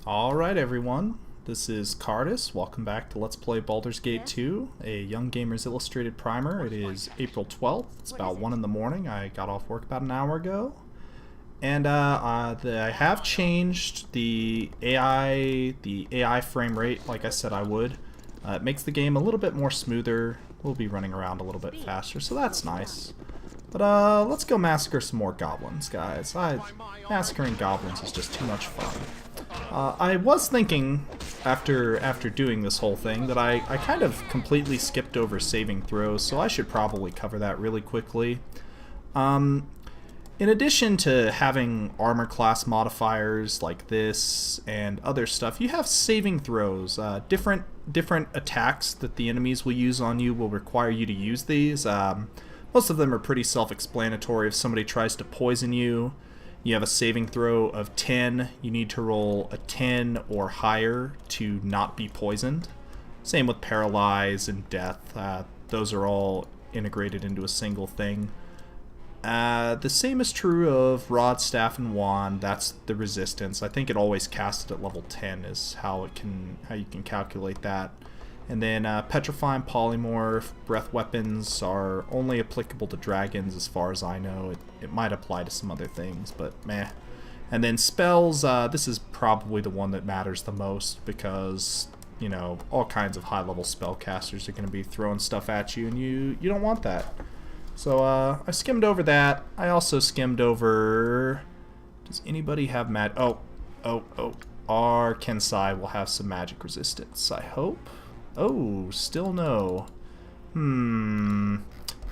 Alright everyone, this is Cardis. Welcome back to Let's Play Baldur's Gate 2, a Young Gamers Illustrated primer. It is April 12th, it's about 1 in the morning. I got off work about an hour ago. And I have changed the AI frame rate, like I said I would. It makes the game a little bit more smoother. We'll be running around a little bit faster, so that's nice. But let's go massacre some more goblins, guys. Massacring goblins is just too much fun. I was thinking, after doing this whole thing, that I kind of completely skipped over saving throws, so I should probably cover that really quickly. In addition to having armor class modifiers like this and other stuff, you have saving throws. Different attacks that the enemies will use on you will require you to use these. Most of them are pretty self-explanatory. If somebody tries to poison you, you have a saving throw of 10. You need to roll a 10 or higher to not be poisoned. Same with paralyze and death. Those are all integrated into a single thing. The same is true of rod, staff, and wand. That's the resistance. I think it always casted at level 10 is how you can calculate that. And then petrify and polymorph, breath weapons are only applicable to dragons as far as I know. It might apply to some other things, but meh. And then spells, this is probably the one that matters the most because, you know, all kinds of high-level spellcasters are going to be throwing stuff at you, and you don't want that. So I skimmed over that. I also skimmed over... Does anybody have our Kensai will have some magic resistance, I hope. Oh, still no.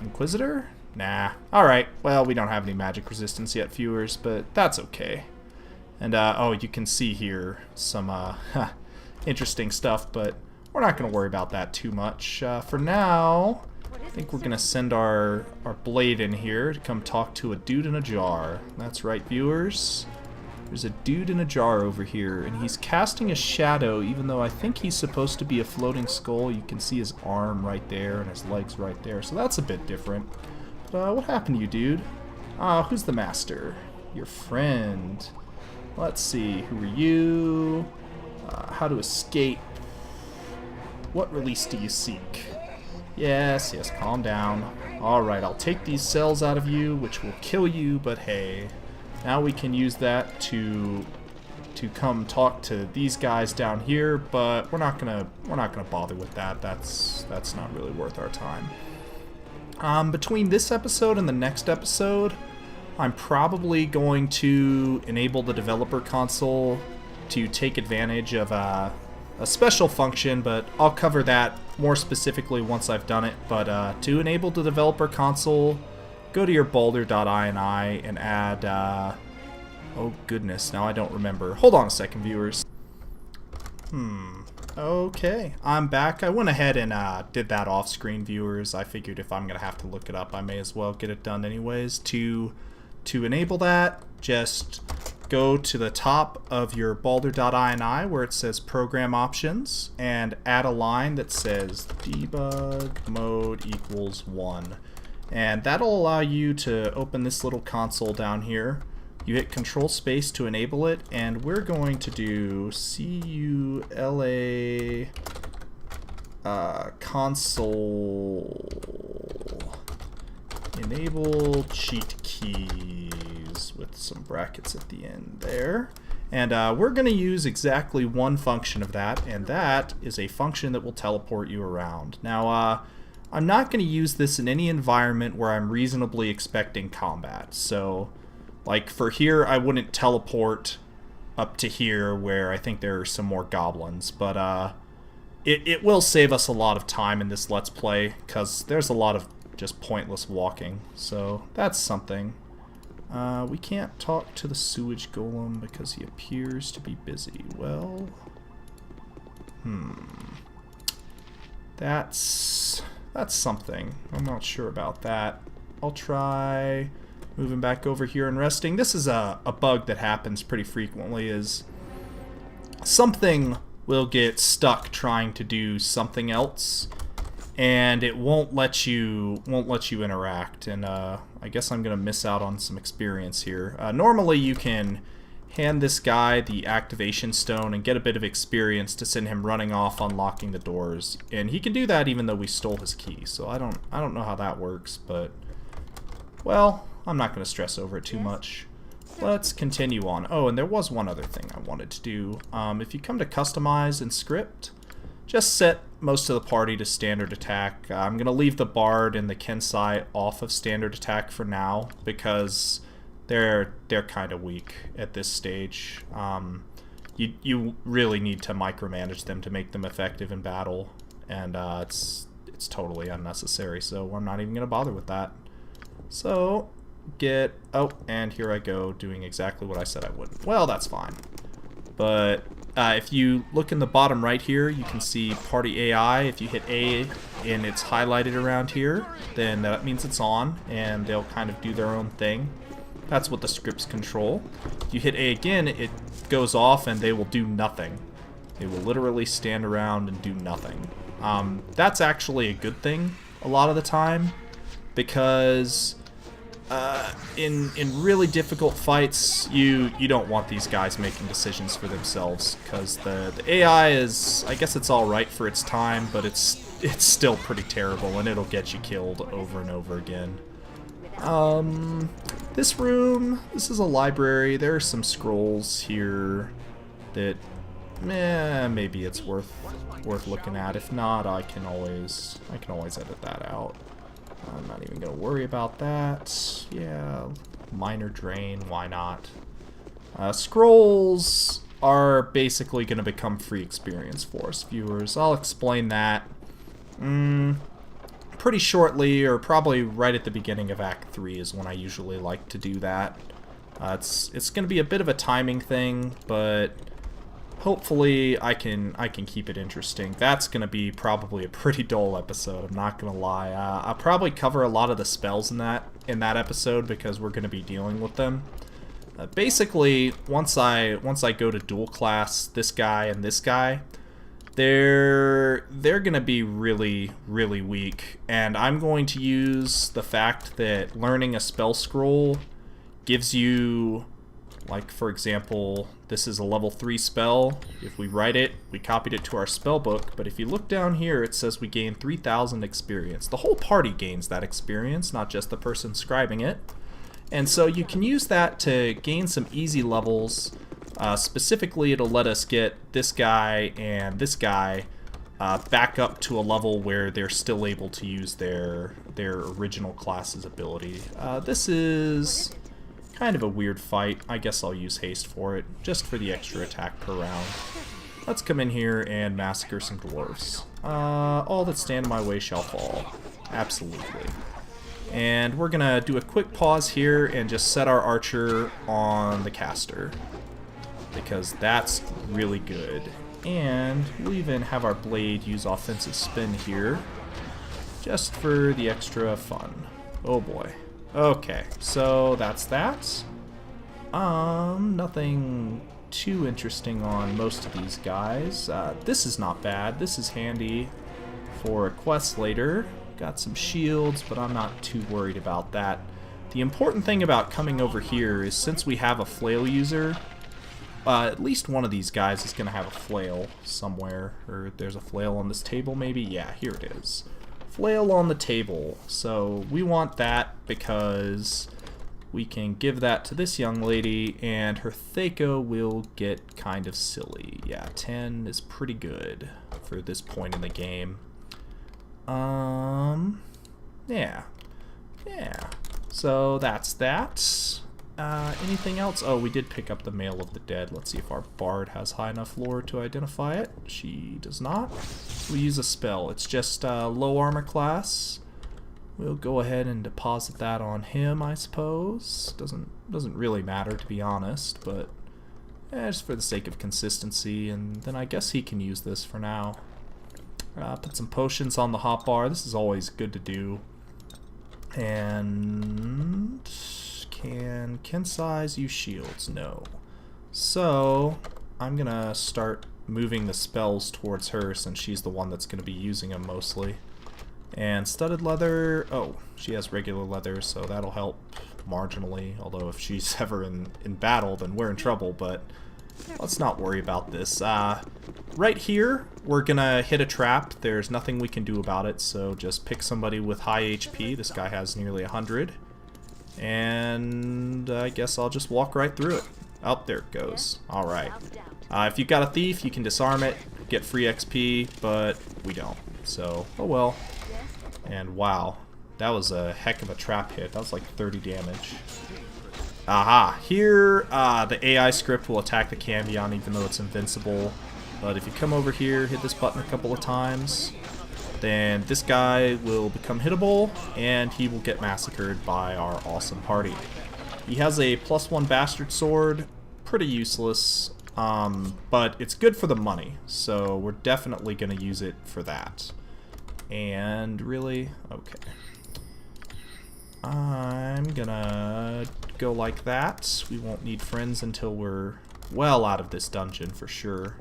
Inquisitor? Nah. Alright, well, we don't have any magic resistance yet, viewers, but that's okay. And, oh, you can see here some, interesting stuff, but we're not going to worry about that too much. For now, I think we're going to send our blade in here to come talk to a dude in a jar. That's right, viewers. There's a dude in a jar over here, and he's casting a shadow, even though I think he's supposed to be a floating skull. You can see his arm right there and his legs right there, so that's a bit different. But what happened to you, dude? Who's the master? Your friend. Let's see, who are you? How to escape. What release do you seek? Yes, calm down. Alright, I'll take these cells out of you, which will kill you, but hey. Now we can use that to come talk to these guys down here, but we're not gonna bother with that. That's not really worth our time. Between this episode and the next episode, I'm probably going to enable the developer console to take advantage of a special function, but I'll cover that more specifically once I've done it. But to enable the developer console, go to your baldur.ini and add, oh goodness, now I don't remember. Hold on a second, viewers. Okay, I'm back. I went ahead and did that off-screen, viewers. I figured if I'm going to have to look it up, I may as well get it done anyways. To enable that, just go to the top of your baldur.ini where it says Program Options and add a line that says Debug Mode equals 1. And that'll allow you to open this little console down here. You hit Control Space to enable it, and we're going to do CULA console enable cheat keys with some brackets at the end there. And we're going to use exactly one function of that, and that is a function that will teleport you around. Now, I'm not going to use this in any environment where I'm reasonably expecting combat. So, like for here, I wouldn't teleport up to here where I think there are some more goblins. But it will save us a lot of time in this Let's Play, because there's a lot of just pointless walking. So that's something. We can't talk to the sewage golem because he appears to be busy. Well, That's something. I'm not sure about that. I'll try moving back over here and resting. This is a bug that happens pretty frequently, is something will get stuck trying to do something else, and it won't let you interact, and I guess I'm gonna miss out on some experience here. Normally you can hand this guy the activation stone and get a bit of experience to send him running off unlocking the doors. And he can do that even though we stole his key. So I don't know how that works, but well, I'm not going to stress over it too much. Let's continue on. Oh, and there was one other thing I wanted to do. If you come to customize and script, just set most of the party to standard attack. I'm going to leave the Bard and the Kensai off of standard attack for now because they're kind of weak at this stage. You really need to micromanage them to make them effective in battle, and it's totally unnecessary, so I'm not even going to bother with that. So and here I go doing exactly what I said I wouldn't. Well, that's fine. But if you look in the bottom right here, you can see Party AI. If you hit A and it's highlighted around here, then that means it's on, and they'll kind of do their own thing. That's what the scripts control. If you hit A again, it goes off and they will do nothing. They will literally stand around and do nothing. That's actually a good thing a lot of the time, because in really difficult fights, you don't want these guys making decisions for themselves, because the AI is, I guess it's alright for its time, but it's still pretty terrible, and it'll get you killed over and over again. This room, this is a library. There are some scrolls here that, maybe it's worth looking at. If not, I can always edit that out. I'm not even gonna worry about that. Yeah, minor drain, why not? Scrolls are basically gonna become free experience for us viewers. I'll explain that pretty shortly, or probably right at the beginning of Act 3 is when I usually like to do that. It's gonna be a bit of a timing thing, but hopefully I can keep it interesting. That's gonna be probably a pretty dull episode, I'm not gonna lie. I'll probably cover a lot of the spells in that episode because we're gonna be dealing with them. Basically, once I go to dual class this guy and this guy, they're gonna be really weak, and I'm going to use the fact that learning a spell scroll gives you, like, for example, this is a level 3 spell. If we write it, we copied it to our spell book, but if you look down here, it says we gain 3,000 experience. The whole party gains that experience, not just the person scribing it. And so you can use that to gain some easy levels. Specifically, it'll let us get this guy and this guy back up to a level where they're still able to use their original class's ability. This is kind of a weird fight. I guess I'll use haste for it, just for the extra attack per round. Let's come in here and massacre some dwarves. All that stand in my way shall fall. Absolutely. And we're gonna do a quick pause here and just set our archer on the caster, because that's really good. And we'll even have our blade use offensive spin here, just for the extra fun. Oh boy. Okay, so that's that. Nothing too interesting on most of these guys. This is not bad. This is handy for a quest later. Got some shields, but I'm not too worried about that. The important thing about coming over here is, since we have a flail user, at least one of these guys is going to have a flail somewhere. Or there's a flail on this table maybe? Yeah, here it is. Flail on the table. So we want that because we can give that to this young lady and her Thaco will get kind of silly. Yeah, 10 is pretty good for this point in the game. Yeah. So that's that. Anything else? Oh, we did pick up the Mail of the Dead. Let's see if our Bard has high enough lore to identify it. She does not. We use a spell. It's just low armor class. We'll go ahead and deposit that on him, I suppose. Doesn't really matter, to be honest, but just for the sake of consistency, and then I guess he can use this for now. Put some potions on the hotbar. This is always good to do. And can Kensai's use shields? No. So I'm gonna start moving the spells towards her, since she's the one that's gonna be using them mostly. And studded leather, oh, she has regular leather, so that'll help marginally, although if she's ever in battle, then we're in trouble, but let's not worry about this. Right here, we're gonna hit a trap. There's nothing we can do about it, so just pick somebody with high HP. This guy has nearly 100. And I guess I'll just walk right through it. Oh, there it goes. Alright. If you've got a thief, you can disarm it, get free XP, but we don't. So, oh well. And wow, that was a heck of a trap hit. That was like 30 damage. Aha! Here, the AI script will attack the cambion even though it's invincible. But if you come over here, hit this button a couple of times, then this guy will become hittable, and he will get massacred by our awesome party. He has a +1 bastard sword, pretty useless, but it's good for the money, so we're definitely going to use it for that. And really, okay. I'm gonna go like that. We won't need friends until we're well out of this dungeon for sure.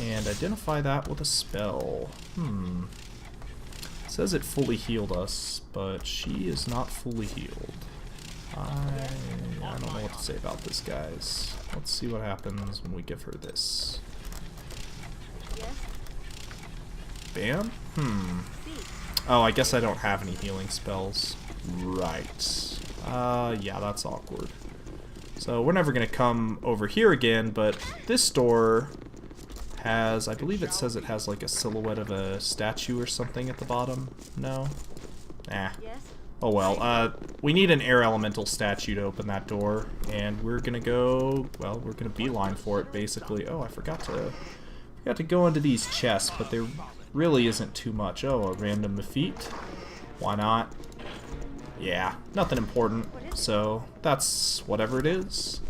And identify that with a spell. It says it fully healed us, but she is not fully healed. I don't know what to say about this, guys. Let's see what happens when we give her this. Bam? Oh, I guess I don't have any healing spells. Right. Yeah, that's awkward. So we're never going to come over here again, but this door has, I believe it says it has like a silhouette of a statue or something at the bottom. No? Nah. Oh well. We need an air elemental statue to open that door, and we're going to go, well, we're going to beeline for it basically. Oh, I forgot to go into these chests, but there really isn't too much. Oh, a random defeat. Why not? Yeah, nothing important. So that's whatever it is.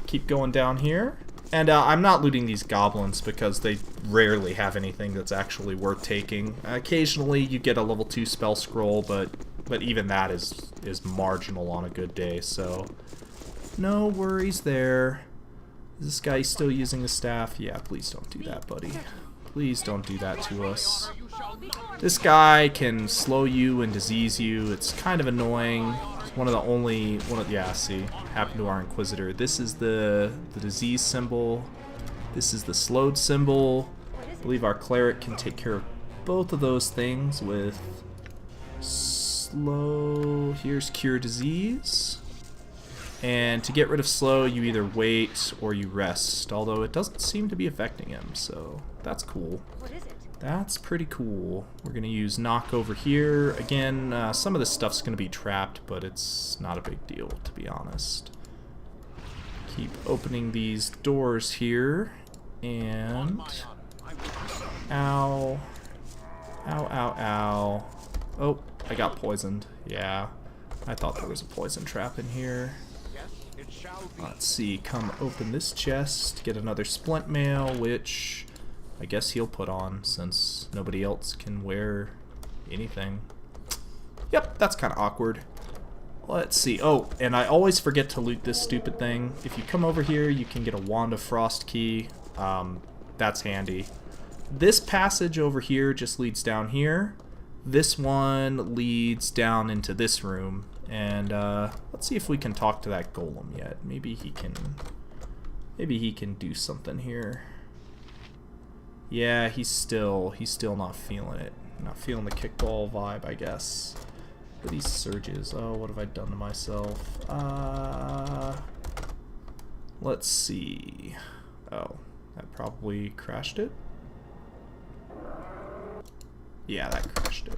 Keep going down here. And I'm not looting these goblins because they rarely have anything that's actually worth taking. Occasionally you get a level 2 spell scroll, but even that is marginal on a good day, so no worries there. Is this guy still using the staff? Yeah, please don't do that, buddy. Please don't do that to us. This guy can slow you and disease you. It's kind of annoying. It's one of the only... yeah, see. Happened to our Inquisitor. This is the disease symbol. This is the slowed symbol. I believe our Cleric can take care of both of those things with... slow... Here's Cure Disease. And to get rid of slow, you either wait or you rest, although it doesn't seem to be affecting him, so that's cool. What is it? That's pretty cool. We're going to use knock over here. Again, some of this stuff's going to be trapped, but it's not a big deal, to be honest. Keep opening these doors here, and... Ow. Ow, ow, ow. Oh, I got poisoned. Yeah, I thought there was a poison trap in here. Let's see, come open this chest, get another splint mail, which I guess he'll put on since nobody else can wear anything. Yep, that's kind of awkward. Let's see. Oh, and I always forget to loot this stupid thing. If you come over here, you can get a Wand of Frost key. That's handy. This passage over here just leads down here. This one leads down into this room. And let's see if we can talk to that golem yet. Maybe he can do something here. Yeah, he's still not feeling it. Not feeling the kickball vibe, I guess. What are these surges? Oh, what have I done to myself? Let's see. Oh, that probably crashed it. Yeah, that crashed it.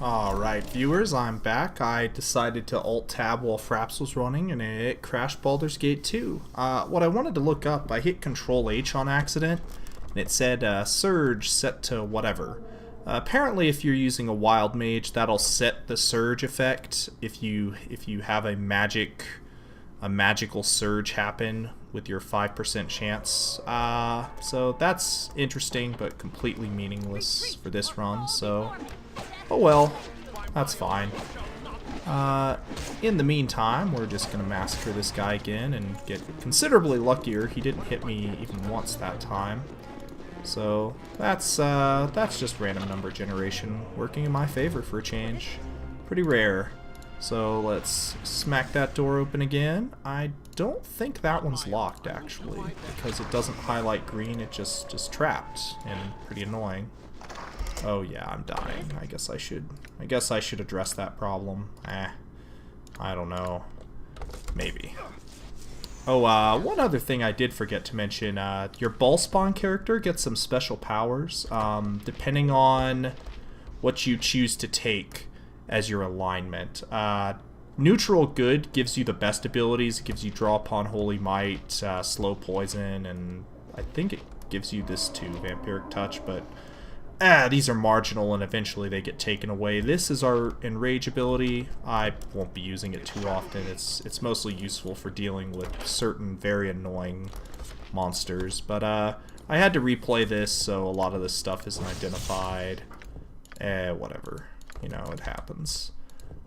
Alright, viewers, I'm back. I decided to Alt-Tab while Fraps was running, and it crashed Baldur's Gate 2. What I wanted to look up, I hit Control-H on accident, and it said Surge set to whatever. Apparently, if you're using a Wild Mage, that'll set the Surge effect if you have a magical Surge happen with your 5% chance. So that's interesting, but completely meaningless for this run, so... Oh well, that's fine. In the meantime, we're just gonna massacre this guy again and get considerably luckier. He didn't hit me even once that time. So that's just random number generation working in my favor for a change. Pretty rare. So let's smack that door open again. I don't think that one's locked actually, because it doesn't highlight green, it just is trapped and pretty annoying. Oh yeah, I'm dying. I guess I should address that problem. I don't know. Maybe. Oh, one other thing I did forget to mention, your ball spawn character gets some special powers, depending on what you choose to take as your alignment. Neutral good gives you the best abilities. It gives you Draw Upon Holy Might, Slow Poison, and I think it gives you this too, Vampiric Touch, but these are marginal and eventually they get taken away. This is our Enrage ability. I won't be using it too often. It's mostly useful for dealing with certain very annoying monsters, but I had to replay this, so a lot of this stuff isn't identified. Whatever. You know, it happens.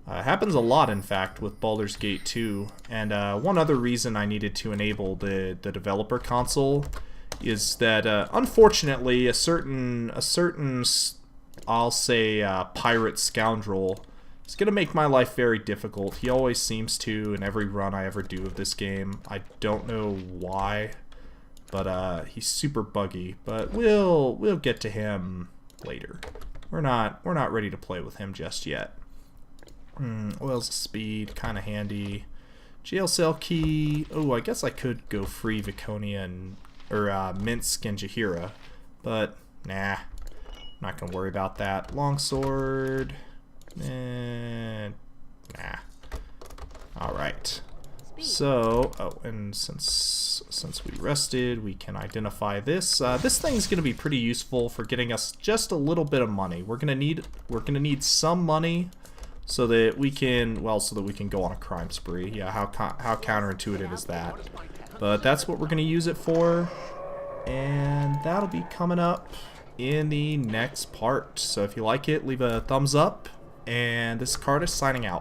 Happens a lot, in fact, with Baldur's Gate 2. And one other reason I needed to enable the developer console is that, unfortunately, a certain I'll say, pirate scoundrel is going to make my life very difficult. He always seems to in every run I ever do of this game. I don't know why, but he's super buggy. But we'll get to him later. We're not ready to play with him just yet. Oils of Speed, kind of handy. Jail cell key. Oh, I guess I could go free Viconia and Minsk and Jahira, but nah, not gonna worry about that. Longsword, nah. All right. So, and since we rested, we can identify this. This thing's gonna be pretty useful for getting us just a little bit of money. We're gonna need some money so that we can go on a crime spree. Yeah, how counterintuitive is that? But that's what we're gonna use it for, and that'll be coming up in the next part. So if you like it, leave a thumbs up, and this is Cartus signing out.